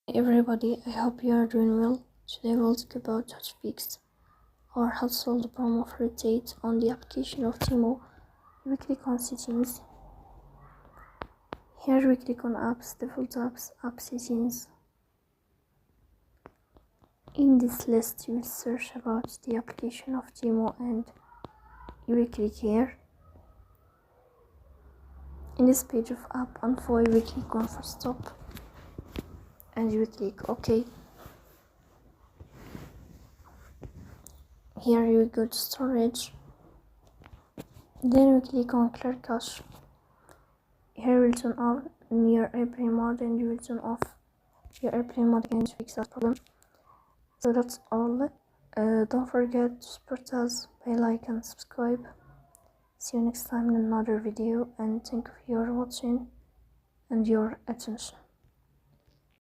Hey everybody, I hope you are doing well. Today we'll talk about how to fix or how to solve the problem of rotate on the application of Temu. We click on settings. Here we click on apps, default apps, app settings. In this list you will search about the application of Temu and you will click here. In this page of app info you will click on full stop and you will click OK. Here you will go to storage, then we click on clear cache. Here you will turn on your airplane mode and you will turn off your airplane mode again to fix that problem. So that's all. Don't forget to support us by like and subscribe. See you next time in another video, and thank you for your watching and your attention.